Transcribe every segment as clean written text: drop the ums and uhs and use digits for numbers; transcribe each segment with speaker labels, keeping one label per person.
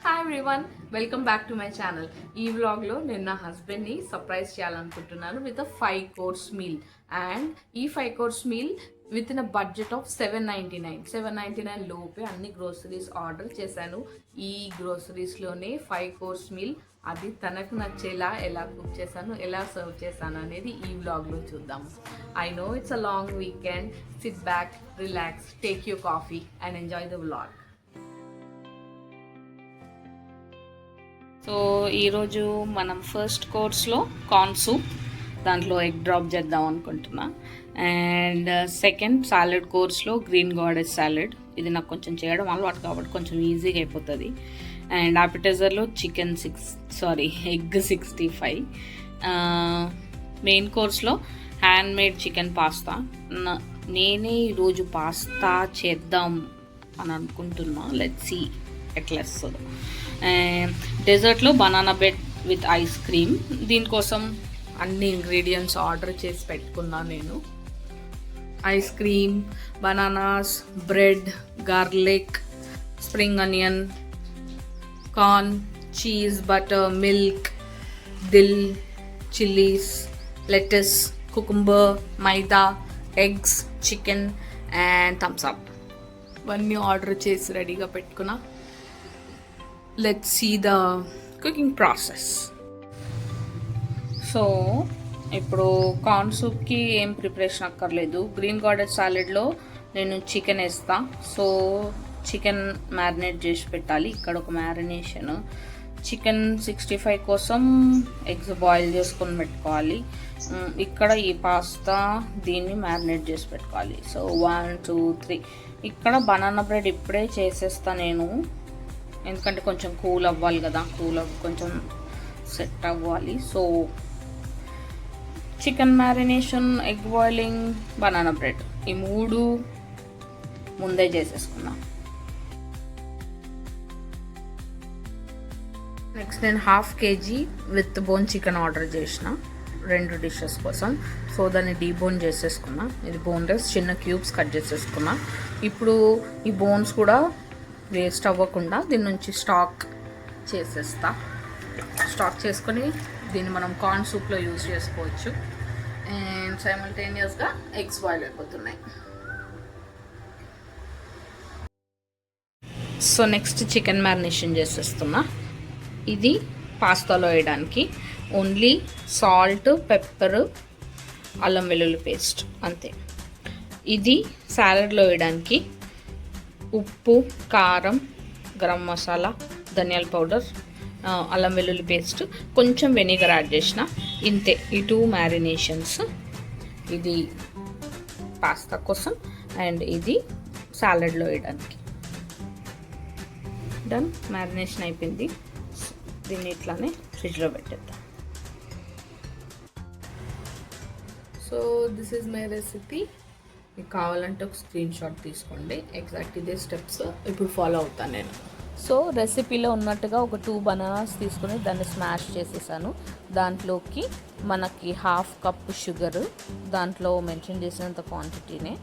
Speaker 1: Hi everyone, welcome back to my channel. ఈ వ్లాగ్లో నేను నా హస్బెండ్ని సర్ప్రైజ్ చేయాలనుకుంటున్నాను విత్ 5 course మీల్. అండ్ ఈ 5 course meal with in a budget of $799 లోపే అన్ని గ్రోసరీస్ ఆర్డర్ చేశాను. ఈ గ్రోసరీస్లోనే 5 course మీల్, అది తనకు నచ్చేలా ఎలా కుక్ చేశాను, ఎలా సర్వ్ చేశాను అనేది ఈ వ్లాగ్లో చూద్దాం. I know it's a long weekend. Sit back, relax, take your coffee and enjoy the vlog. So ఈరోజు మనం ఫస్ట్ కోర్స్లో కార్న్ సూప్, దాంట్లో ఎగ్ డ్రాప్ చేద్దాం అనుకుంటున్నా. అండ్ సెకండ్ సాలెడ్ కోర్స్లో గ్రీన్ గాడెస్ సాలెడ్. ఇది నాకు కొంచెం చేయడం అలవాటు కాబట్టి కొంచెం ఈజీగా అయిపోతుంది. అండ్ యాపిటైజర్లో ఎగ్ 65. మెయిన్ కోర్స్లో హ్యాండ్ మేడ్ చికెన్ పాస్తా. నేనే ఈరోజు పాస్తా చేద్దాం అని అనుకుంటున్నా. లెట్స్ సీ ఎట్లా వస్తుందో. డెజర్ట్లో banana bread with ice cream. దీనికోసం అన్ని ఇంగ్రీడియంట్స్ ఆర్డర్ చేసి పెట్టుకున్నా నేను. Ice cream, bananas, bread, garlic, spring onion, corn, cheese, butter, milk, dill, chillies, lettuce, cucumber, maida, eggs, chicken and Thums up. ఇవన్నీ ఆర్డర్ చేసి రెడీగా పెట్టుకున్నా. Let's see the cooking process. So ఇప్పుడు కార్న్ సూప్కి ఏం ప్రిపరేషన్ అక్కర్లేదు. గ్రీన్ గార్డెన్ సాలెడ్లో నేను chicken వేస్తా. సో చికెన్ మ్యారినేట్ చేసి పెట్టాలి. ఇక్కడ ఒక మ్యారినేషన్. చికెన్ 65 కోసం ఎగ్స్ బాయిల్ చేసుకొని పెట్టుకోవాలి. ఇక్కడ ఈ పాస్తా దీన్ని మ్యారినేట్ చేసి పెట్టుకోవాలి. సో 1 2 3. ఇక్కడ బనానా బ్రెడ్ ఇప్పుడే చేసేస్తా నేను, ఎందుకంటే కొంచెం కూల్ అవ్వాలి కదా, కొంచెం సెట్ అవ్వాలి. So chicken marination, egg boiling, banana bread, ఈ 3 ముందే చేసేసుకున్నా. నెక్స్ట్ నేను 1/2 kg with bone chicken order చేసిన 2 dishes కోసం. సో దాన్ని డీబోన్ చేసేసుకున్నా. ఇది బోన్లెస్, చిన్న క్యూబ్స్ కట్ చేసేసుకున్నా. ఇప్పుడు ఈ బోన్స్ కూడా వేస్ట్ అవ్వకుండా దీని నుంచి స్టాక్ చేసేస్తా. స్టాక్ చేసుకొని దీన్ని మనం కార్న్ సూప్లో యూజ్ చేసుకోవచ్చు. అండ్ సైమల్టేనియస్గా ఎగ్స్ బాయిల్ అయిపోతున్నాయి. సో నెక్స్ట్ చికెన్ మ్యారినేషన్ చేసేస్తున్నా. ఇది పాస్తాలో వేయడానికి ఓన్లీ సాల్ట్, పెప్పర్, అల్లం వెల్లుల్లి పేస్ట్ అంతే. ఇది సాలెడ్లో వేయడానికి ఉప్పు, కారం, గరం మసాలా, ధనియాల పౌడర్, అల్లం వెల్లుల్లి పేస్ట్, కొంచెం వెనిగర్ యాడ్ చేసిన. ఇంతే ఈ 2 మ్యారినేషన్స్. ఇది పాస్తా కోసం అండ్ ఇది సాలెడ్లో వేయడానికి. డన్, మ్యారినేషన్ అయిపోయింది. దీన్ని ఇట్లానే ఫ్రిడ్జ్లో పెట్టేద్దాం. So this is my recipe. మీకు కావాలంటే ఒక స్క్రీన్ షాట్ తీసుకోండి. ఎగ్జాక్ట్ ఇదే స్టెప్స్ ఇప్పుడు ఫాలో అవుతాను నేను. సో రెసిపీలో ఉన్నట్టుగా ఒక 2 బనానాస్ తీసుకొని దాన్ని స్మాష్ చేసేసాను. దాంట్లోకి మనకి 1/2 cup షుగర్, దాంట్లో మెన్షన్ చేసినంత క్వాంటిటీనే.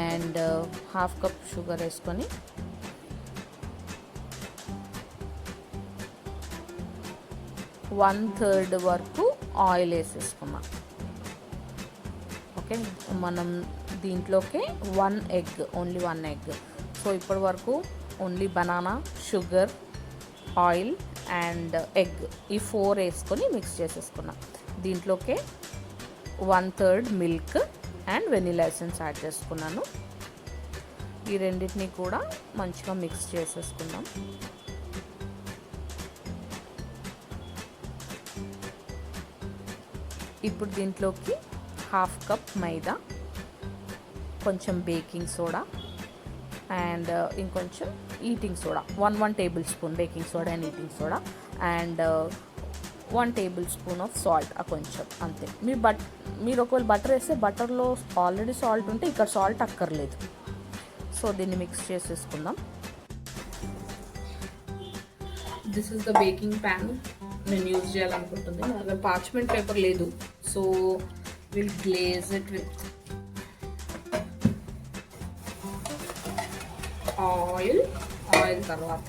Speaker 1: అండ్ 1/2 cup షుగర్ వేసుకొని వన్ థర్డ్ వరకు ఆయిల్ వేసేసుకున్నాం. ఓకే, మనం దీంట్లోకి 1 egg, ఓన్లీ 1 egg. సో ఇప్పటి వరకు only banana, sugar, oil and egg, ఈ 4 వేసుకొని మిక్స్ చేసేసుకున్నాం. దీంట్లోకి 1/3 milk and vanilla essence add చేసుకున్నాను. ఈ రెండింటిని కూడా మంచిగా మిక్స్ చేసేసుకున్నాం. ఇప్పుడు దీంట్లోకి 1/2 cup మైదా, కొంచెం బేకింగ్ సోడా అండ్ ఇంకొంచెం eating soda, 1 tablespoon baking soda and eating soda and 1 tablespoon of salt, కొంచెం అంతే. మీరు ఒకవేళ బటర్ వేస్తే బటర్లో ఆల్రెడీ సాల్ట్ ఉంటే ఇక్కడ సాల్ట్ అక్కర్లేదు. సో దీన్ని మిక్స్ చేసేసుకుందాం. This is the baking pan నేను యూజ్ చేయాలనుకుంటుంది. నా దగ్గర పార్చ్మెంట్ పేపర్ లేదు. So will glaze it with oil తర్వాత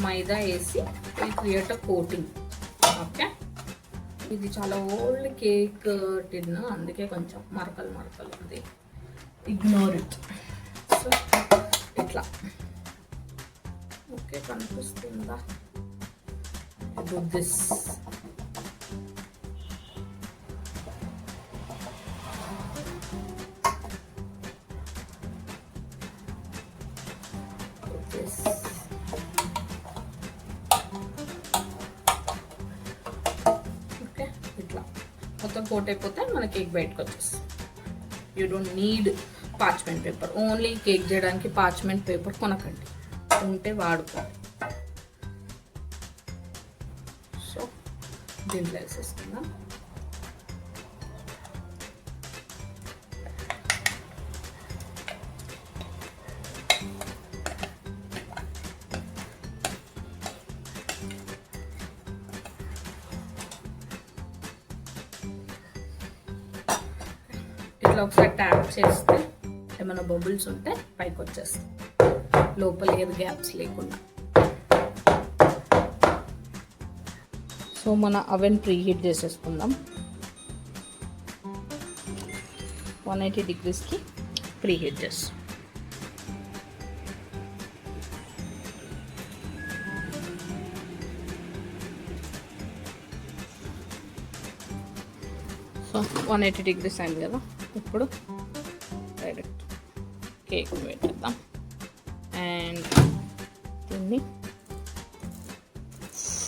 Speaker 1: మైదా వేసి క్రియేట్ అ కోటింగ్. ఓకే, ఇది చాలా ఓల్డ్ కేక్ టిన్, అందుకే కొంచెం మరకలు ఉంది. Ignore it. సో ఇట్లా ఓకే, కనిపిస్తుందా? Do this. ఓకే, ఇట్లా మొత్తం కోట్ అయిపోతే మన కేక్ బయటకు వచ్చేస్తుంది. You don't need parchment paper. Only cake చేయడానికి పార్చ్మెంట్ పేపర్ కొనకండి, ఉంటే వాడుకోండి. సో దీంట్లో వేసేసుకుందాం. ఇట్లా ఒకసారి ట్యాప్ చేస్తే ఏమైనా బబుల్స్ ఉంటే పైకి వచ్చేస్తాయి, లోపల ఏది గ్యాప్స్ లేకుండా. సో మన అవెన్ ప్రీహీట్ చేసేసుకుందాం. 180 degreesకి ప్రీహీట్ చేస్తాం. సో 180 degrees అయింది కదా, ఇప్పుడు డైరెక్ట్ కేక్ పెట్టేద్దాం. అండ్ దీన్ని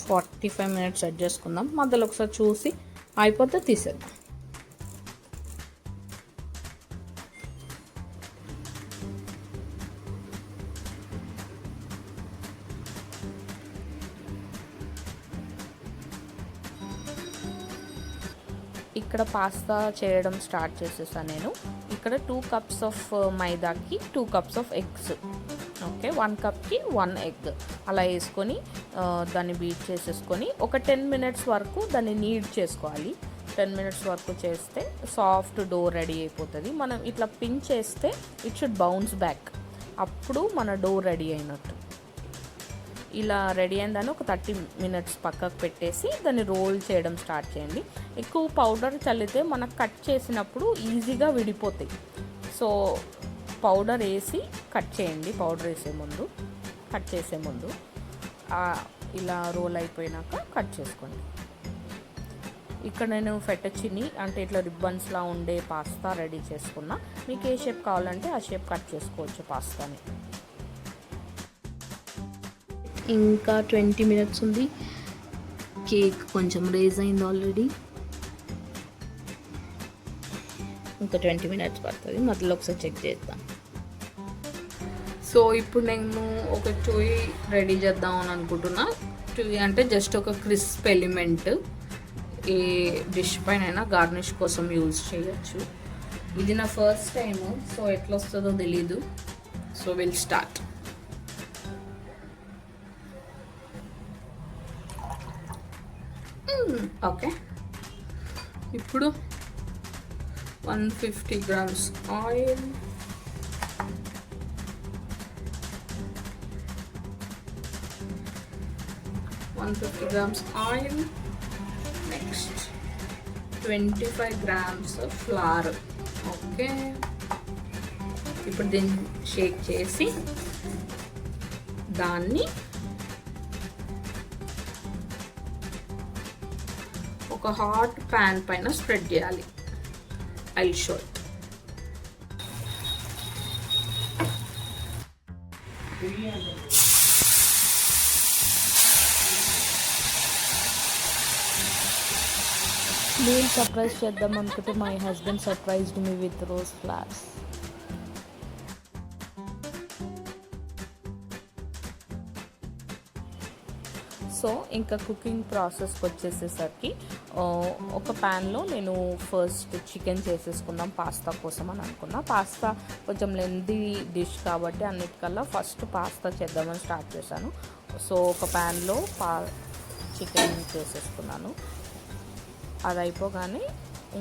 Speaker 1: 45 minutes సెట్ చేసుకుందాం. మధ్యలో ఒకసారి చూసి అయిపోతే తీసేద్దాం. ఇక్కడ పాస్తా చేయడం స్టార్ట్ చేసేసాను నేను. ఇక్కడ 2 cups ఆఫ్ మైదాకి 2 cups ఆఫ్ ఎగ్స్. ఓకే, 1 cupకి 1 egg అలా వేసుకొని దాన్ని బీట్ చేసేసుకొని ఒక 10 minutes వరకు దాన్ని నీడ్ చేసుకోవాలి. 10 minutes వరకు చేస్తే సాఫ్ట్ డో రెడీ అయిపోతుంది. మనం ఇట్లా పిన్ చేస్తే ఇట్ షుడ్ బౌన్స్ బ్యాక్, అప్పుడు మన డో రెడీ అయినట్టు. ఇలా రెడీ అయిందని ఒక 30 minutes పక్కకు పెట్టేసి దాన్ని రోల్ చేయడం స్టార్ట్ చేయండి. ఎక్కువ పౌడర్ చల్లితే మనకు కట్ చేసినప్పుడు ఈజీగా విడిపోతాయి. సో పౌడర్ వేసి కట్ చేయండి. పౌడర్ వేసే ముందు, కట్ చేసే ముందు ఇలా రోల్ అయిపోయినాక కట్ చేసుకోండి. ఇక్కడ నేను ఫెటచిని అంటే ఇట్లా రిబ్బన్స్లా ఉండే పాస్తా రెడీ చేసుకున్నా. మీకు ఏ షేప్ కావాలంటే ఆ షేప్ కట్ చేసుకోవచ్చు పాస్తాని. ఇంకా 20 minutes ఉంది. కేక్ కొంచెం రేజ్ అయింది ఆల్రెడీ. ఇంకా 20 minutes పడుతుంది. మధ్యలో ఒకసారి చెక్ చేద్దాం. సో ఇప్పుడు నేను ఒక చూయి రెడీ చేద్దాం అని అనుకుంటున్నా. చూయి అంటే జస్ట్ ఒక క్రిస్ప్ ఎలిమెంట్. ఏ డిష్ పైన గార్నిష్ కోసం యూజ్ చేయొచ్చు. ఇది నా ఫస్ట్ టైము, సో ఎట్లా వస్తుందో తెలీదు. So will start. ఓకే, ఇప్పుడు 150 grams oil, 150 grams oil, next 25 grams flower. Okay, ఇప్పుడు దీన్ని షేక్ చేసి దాన్ని ఒక హాట్ ప్యాన్ పైన స్ప్రెడ్ చేయాలి. I show it. నేను సర్ప్రైజ్ చేద్దాం అనుకుంటే my husband surprised me with rose flowers. So ఇంకా కుకింగ్ ప్రాసెస్కి వచ్చేసేసరికి ఒక ప్యాన్లో నేను ఫస్ట్ చికెన్ చేసేసుకుందాం పాస్తా కోసం అని అనుకున్నా. పాస్తా కొంచెం లెంతీ డిష్ కాబట్టి అన్నిటికల్లా ఫస్ట్ పాస్తా చేద్దామని స్టార్ట్ చేశాను. సో ఒక ప్యాన్లో చికెన్ చేసేసుకున్నాను. అది అయిపోగానే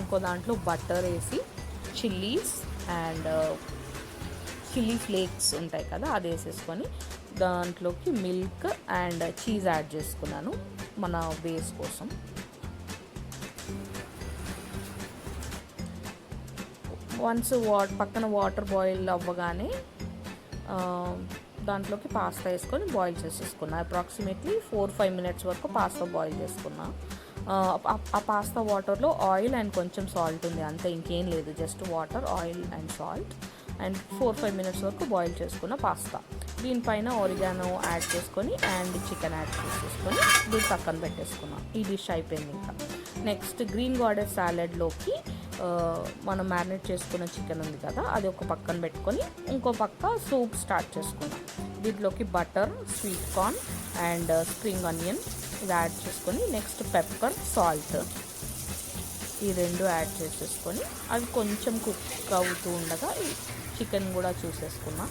Speaker 1: ఇంకో దాంట్లో బటర్ వేసి చిల్లీస్ అండ్ చిల్లీ ఫ్లేక్స్ ఉంటాయి కదా, అది వేసేసుకొని దాంట్లోకి మిల్క్ అండ్ చీజ్ యాడ్ చేసుకున్నాను మన బేస్ కోసం. వన్స్ పక్కన వాటర్ బాయిల్ అవ్వగానే దాంట్లోకి పాస్తా వేసుకొని బాయిల్ చేసేసుకున్నా. అప్రాక్సిమేట్లీ 4-5 minutes వరకు పాస్తా బాయిల్ చేసుకున్నా. ఆ పాస్తా వాటర్లో ఆయిల్ అండ్ కొంచెం సాల్ట్ ఉంది, అంతే, ఇంకేం లేదు, just water, oil and salt. And 4-5 minutes వరకు బాయిల్ చేసుకున్న పాస్తా. దీనిపైన ఒరిగానో యాడ్ చేసుకొని అండ్ చికెన్ యాడ్ చేసేసుకొని దీన్ని పక్కన పెట్టేసుకున్నాం. ఈ డిష్ అయిపోయింది. ఇంకా నెక్స్ట్ గ్రీన్ గాడెస్ సాలెడ్లోకి మనం మ్యారినేట్ చేసుకున్న చికెన్ ఉంది కదా, అది ఒక పక్కన పెట్టుకొని ఇంకో పక్క సూప్ స్టార్ట్ చేసుకున్నాం. దీంట్లోకి butter, sweet corn and spring onion ఇది యాడ్ చేసుకొని నెక్స్ట్ పెప్పర్, సాల్ట్ ఈ రెండు యాడ్ చేసేసుకొని అది కొంచెం కుక్ అవుతూ ఉండగా ఈ చికెన్ కూడా చూసేసుకున్నా.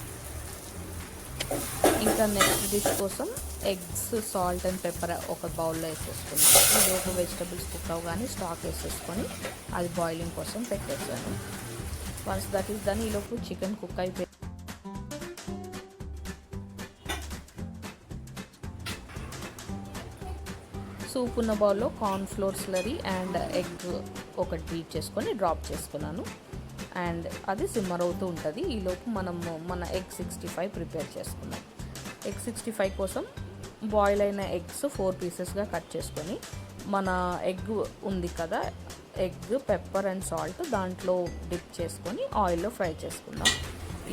Speaker 1: ఇంకా నెక్స్ట్ డిష్ కోసం ఎగ్స్, సాల్ట్ అండ్ పెప్పర్ ఒక బౌల్లో వేసేసుకున్నాం. ఇది ఒక వెజిటబుల్స్ కుక్ అవగానే స్టాక్ వేసేసుకొని అది బాయిలింగ్ కోసం పెట్టేసాను. వన్స్ దట్ ఈస్ డన్, ఈలోపు చికెన్ కుక్ అయిపోయి సూప్ ఉన్న బౌల్లో corn flour slurry and egg ఒకటి బీట్ చేసుకొని డ్రాప్ చేసుకున్నాను. అండ్ అది సిమ్మర్ అవుతూ ఉంటుంది. ఈలోపు మనము మన ఎగ్ 65 ప్రిపేర్ చేసుకున్నాం. ఎగ్ 65 కోసం బాయిల్ అయిన ఎగ్స్ 4 పీసెస్గా కట్ చేసుకొని మన ఎగ్ ఉంది కదా, ఎగ్, పెప్పర్ అండ్ సాల్ట్ దాంట్లో డిప్ చేసుకొని ఆయిల్లో ఫ్రై చేసుకుందాం.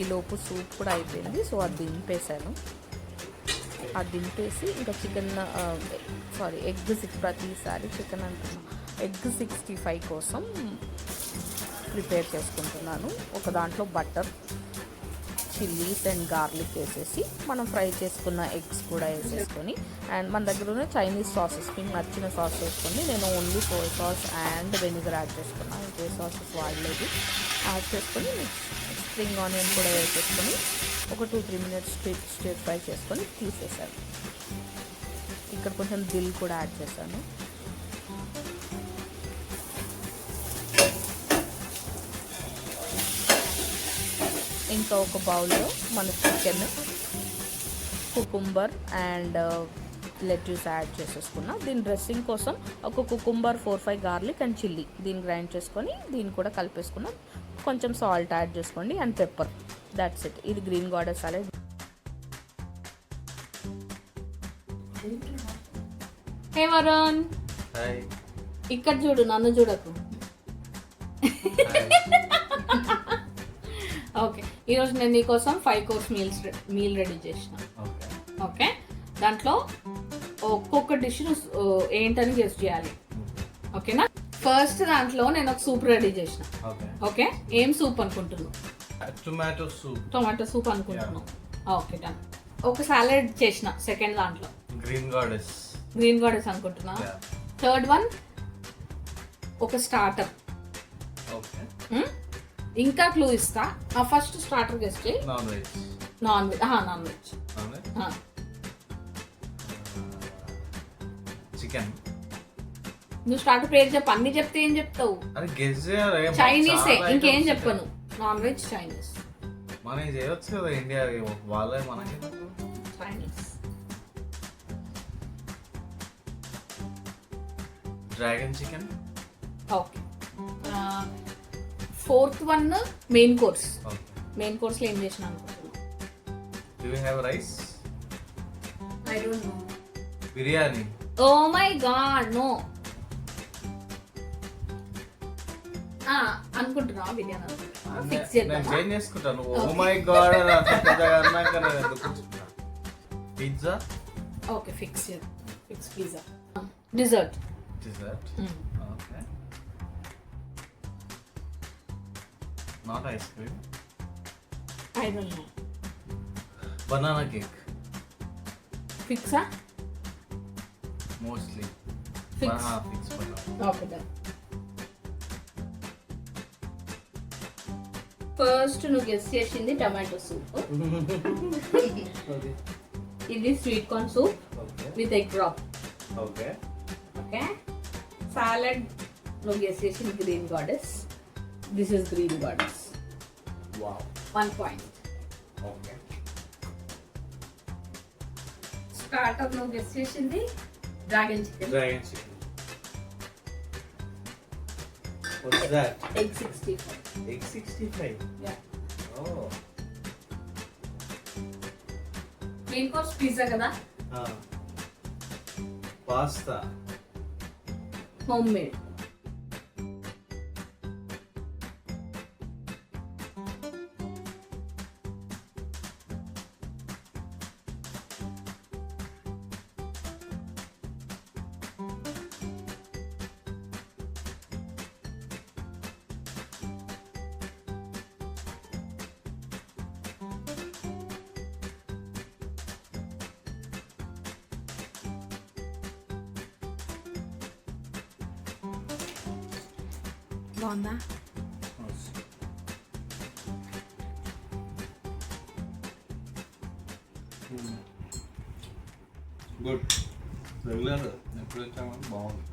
Speaker 1: ఈలోపు సూప్ కూడా అయిపోయింది, సో అది దింపేసాను. అది దింపేసి ఇంకా చికెన్ ప్రతిసారి చికెన్ అంటున్నా, ఎగ్ 65 కోసం ప్రిపేర్ చేసుకుంటున్నాను. ఒక దాంట్లో బటర్, చిల్లీస్ అండ్ గార్లిక్ వేసేసి మనం ఫ్రై చేసుకున్న ఎగ్స్ కూడా వేసేసుకొని అండ్ మన దగ్గర ఉన్న చైనీస్ సాసెస్ మీకు నచ్చిన సాస్ వేసుకొని, నేను only soya sauce and vinegar add చేసుకున్నాను, ఇంకే సాసెస్ వాడలేదు. యాడ్ చేసుకొని స్ప్రింగ్ ఆనియన్ కూడా వేసేసుకొని ఒక 2-3 minutes స్టిర్ ఫ్రై చేసుకొని తీసేసాను. ఇక్కడ కొంచెం దిల్ కూడా యాడ్ చేశాను. ఇంకా ఒక బౌల్లో మన chicken, cucumber and lettuce add చేసేసుకున్నా. దీని డ్రెస్సింగ్ కోసం ఒక కుకుంబర్, 4-5 గార్లిక్ అండ్ చిల్లీ దీన్ని గ్రైండ్ చేసుకొని దీన్ని కూడా కలిపేసుకున్నాం. కొంచెం సాల్ట్ యాడ్ చేసుకోండి అండ్ పెప్పర్, దాట్స్ ఇట్. ఇది green goddess salad. Hey Varun, ఇక్కడ చూడు, నన్ను చూడకు. ఓకే, ఈరోజు నేను నీకోసం 5 course మీల్ రెడీ చేసిన. ఓకే, దాంట్లో ఒక్కొక్క డిష్ ఏంటని గెస్ట్ చేయాలి. ఓకేనా? ఫస్ట్ దాంట్లో నేను ఒక సూప్ రెడీ చేసిన. ఓకే, ఏం సూప్ అనుకుంటున్నావు? టొమాటో సూప్ అనుకుంటున్నావు. Okay, done. ఒక సాలెడ్ చేసిన సెకండ్ దాంట్లో, గ్రీన్ గాడెస్ అనుకుంటున్నా. థర్డ్ వన్ ఒక స్టార్టర్. ఇంకా క్లూ ఇస్తా, ఫస్ట్ స్టార్టర్ గెస్ట్ చేయి. Non veg chicken. నువ్వు స్టార్టర్ పేరు చెప్పు, అన్ని చెప్తే ఏం చెప్తావు? చైనీస్, ఇంకేం చెప్పను. Non veg Chinese.
Speaker 2: మనం చేయొచ్చు కదా, ఇండియా వాళ్ళే మనకి.
Speaker 1: Chinese.
Speaker 2: Dragon chicken.
Speaker 1: Okay, fourth one main course. Main course లో ఏం చేసిన అనుకుంటున్నాను?
Speaker 2: Do you have rice?
Speaker 1: I don't know.
Speaker 2: Biryani.
Speaker 1: Oh my god, no. అనుకుంటున్నా బిర్యానీ ఫిక్స్ చేద్దాం.
Speaker 2: నేను చేంజ్ చేసుకుంటాను. Oh my god అంత పెద్దగా అన్నాక నేను ఎందుకు పిజ్జా.
Speaker 1: ఓకే, ఫిక్స్ చేద్దాం. Fix pizza. Dessert.
Speaker 2: Okay. Not ice cream.
Speaker 1: I don't know.
Speaker 2: Banana cake.
Speaker 1: Fixa?
Speaker 2: Mostly.
Speaker 1: Fix.
Speaker 2: Fix banana.
Speaker 1: Okay, done. First నువ్వు గెస్ చేసింది టమాటో సూప్. ఇది sweet corn soup with egg drop.
Speaker 2: Okay.
Speaker 1: Okay, salad నువ్వు guess చేసింది green goddess. This is green goddess.
Speaker 2: Wow.
Speaker 1: 1 point. Starter లో guest చేసింది dragon chicken.
Speaker 2: Dragon chicken. What's that?
Speaker 1: Egg 65.
Speaker 2: Egg 65.
Speaker 1: Yeah.
Speaker 2: Oh.
Speaker 1: Main course pizza కదా,
Speaker 2: pasta
Speaker 1: home made. బాగుందా?
Speaker 2: Good. Regular ఎప్పుడు వచ్చామని బాగుంది.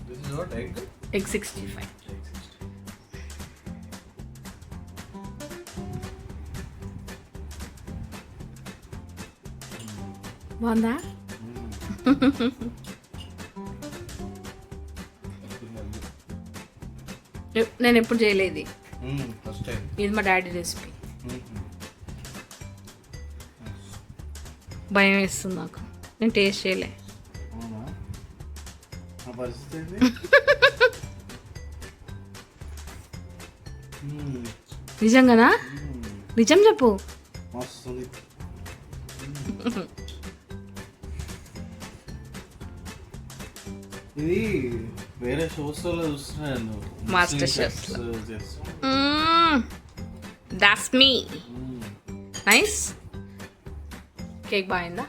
Speaker 2: This is what egg.
Speaker 1: Egg 65. బాగుందా? నేను ఎప్పుడు చేయలేదు,
Speaker 2: ఫస్ట్ టైం.
Speaker 1: ఇది మా డాడీ రెసిపీ. భయం వేస్తుంది నాకు, నేను టేస్ట్ చేయలే.
Speaker 2: అవునా? నా పరిస్థితి ఏంది?
Speaker 1: నిజంగానా? నిజం చెప్పు.
Speaker 2: మస్తుంది. ఇది వేరే షోస్ లో చూస్తున్నాను,
Speaker 1: master chef. That's me. Nice. Cake బాగుందా?